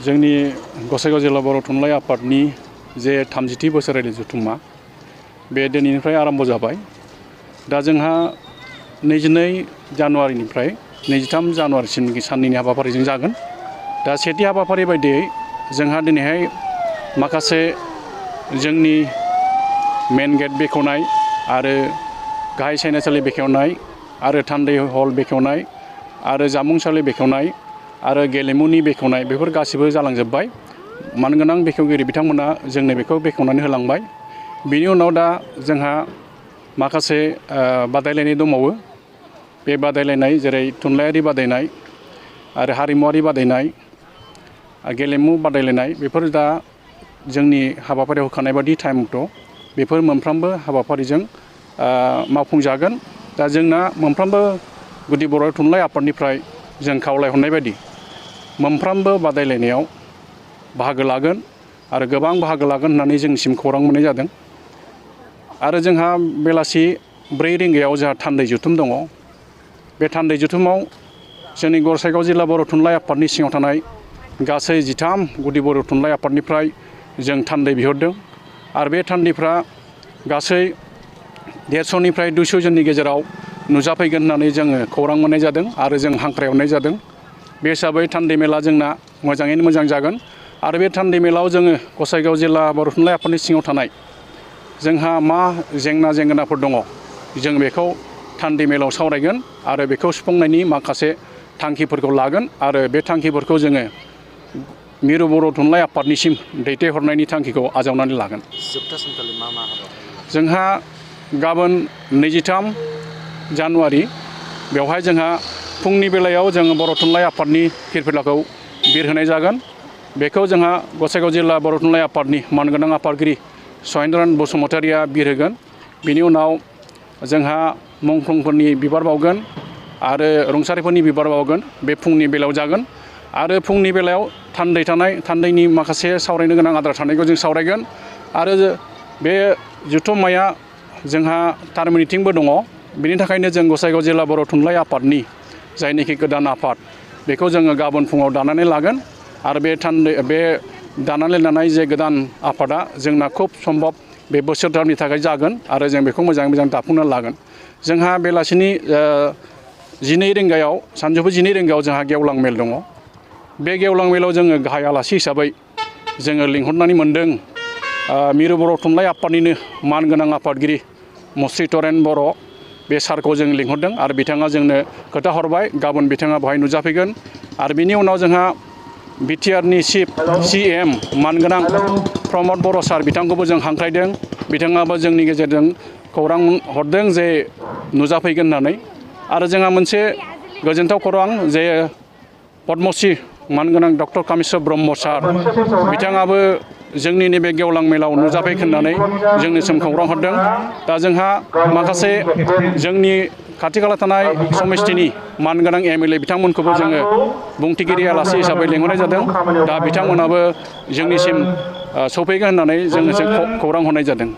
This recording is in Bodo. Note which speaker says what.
Speaker 1: जोंनि गसाइगाव जिल्ला बर' थुनलाइ आफादनि जे 30थि बोसोरारि जथुम्मा बे दिनैनिफ्राय आरम्भ जाबाय। दा जोंहा 22 जानुवारिनिफ्राय 23 जानुवारिसिम साननैनि हाबाफारिजों जागोन। दा सेथि हाबाफारि बायदियै जोंहा दिनैहाय माखासे जोंनि मेन गेट बेखेवनाय आरो गाहाय सायनासालि बेखेवनाय आरो थान्दै हल बेखेवनाय आरो जामुंसालि बेखेवनाय आरो गेलेमुनि बेखेवनाय बेफोर गासिबो जालांजोब्बाय। मानगोनां बेखेवगिरि बिथांमोना जोंनो बेखौ बेखेवनानै होलांबाय। बिनि उनाव दा जोंहा माखासे बादायलायनाय दंबावो। बे बादायलायनाय जेरै थुनलाइयारि बादायनाय आरो हारिमुवारि बादायनाय गेलेमु बादायलायनाय बेफोर दा जोंनि हाबाफारियाव होखानाय बादि टाइम मथ' बेफोर मोनफ्रोमबो हाबाफारिजों मावफुंजागोन। दा जोंना मोनफ्रोमबो गुदि बर' थुनलाइ आफादनिफ्राय जों खावलायहरनाय बायदि मोनफ्रोमबो बादायलायनायाव बाहागो लागोन आरो गोबां बाहागो लागोन होननानै जोंनिसिम खौरां मोननाय जादों। आरो जोंहा बेलासि 4 रिंगायाव जोंहा थान्दै जथुम दङ। बे थान्दै जथुमाव जोंनि गसाइगाव जिल्ला बर' थुनलाइ आफादनि सिङाव थानाय गासै 13 गुदि बर' थुनलाइ आफादनिफ्राय जों थान्दै बिहरदों। आरो बे थान्दैफ्रा गासै 150निफ्राय 200 जननि गेजेराव नुजाफैगोन होननानै जोङो खौरां मोननाय जादों आरो जों हांख्रायहरनाय जादों। बे हिसाबै थान्दै मेला जोंना मोजाङैनो मोजां जागोन। आरो बे थान्दै मेलायाव जोङो गसाइगाव जिल्ला बर' थुनलाइ आफादनि सिङाव थानाय जोंहा मा जेंना जेंगोनाफोर दङ जों बेखौ थान्दै मेलायाव सावरायगोन आरो बेखौ सुफुंनायनि माखासे थांखिफोरखौ लागोन आरो बे थांखिफोरखौ जोङो मिरु बर' थुनलाइ आफादनिसिम दैथायहरनायनि थांखिखौ आजावनानै लागोन।
Speaker 2: जोबथा सानखालि मा हाबाफारि?
Speaker 1: जोंहा गाबोन 23 जानुवारि बेवहाय जोंहा फुंनि बेलायाव जोङो बर' थुनलाइ आफादनि फिरफिलाखौ बिरहोनाय जागोन। बेखौ जोंहा गसाइगाव जिल्ला बर' थुनलाइ आफादनि मानगोनां आफादगिरि सहेन्द्रनाथ बसुमतारिया बिरहोगोन। बिनि उनाव जोंहा मुंख्लंफोरनि बिबार बावगोन आरो रुंसारिफोरनि बिबार बावगोन। बे फुंनि बेलायाव जागोन। आरो फुंनि बेलायाव थान्दैनि माखासे सावरायनो गोनां आद्रा थानायखौ जों सावरायगोन। आरो बे जथुम्माया जोंहा टार्मिनेटिंबो दङ। बेनि थाखायनो जों गसाइगाव जिल्ला बर' थुनलाइ आफादनि जायनोखि गोदान आफाद बेखौ जोङो गाबोन फुङाव दानानै लागोन। आरो बे दानानै लानाय जे गोदान आफादा जोंना खुब सम्भब बे बोसोरथामनि थाखाय जागोन आरो जों बेखौ मोजाङै मोजां दाफुंना लागोन। जोंहा बेलासिनि 12 रिंगायाव सानजौफु 12 रिंगायाव जोंहा गेवलां मेल दङ। बे गेवलां मेलाव जोङो गाहाय आलासि हिसाबै जोङो लिंहरनानै मोनदों मिरु बर' थुनलाइ आफादनिनो मानगोनां आफादगिरि मुस्रि तरेन बर' बे सारखौ जों लिंहरदों आरो बिथाङा जोंनो खोथा हरबाय गाबोन बिथाङा बेवहाय नुजाफैगोन। आरो बिनि उनाव जोंहा बिटिआरनि चिफ CM मानगोनां प्रमद बर' सार बिथांखौबो जों हांख्रायदों। बिथाङाबो जोंनि गेजेरजों खौरां हरदों जे नुजाफैगोन होननानै। आरो जोंहा मोनसे गोजोनथाव खौरां जे पद्मश्री मानगोनां डक्टर कामेस्वर ब्रह्म सार बिथाङाबो जोंनि नैबे गेवलां मेलाव नुजाफैगोन होननानै जोंनिसिम खौरां हरदों। दा जोंहा माखासे जोंनि खाथि खाला थानाय समिस्थिनि मानगोनां MLA बिथांमोनखौबो जोङो बुंथिगिरि आलासि हिसाबै लिंहरनाय जादों। दा बिथांमोनाबो जोंनिसिम सफैगोन होननानै जोंनिसिम खौरां हरनाय जादों।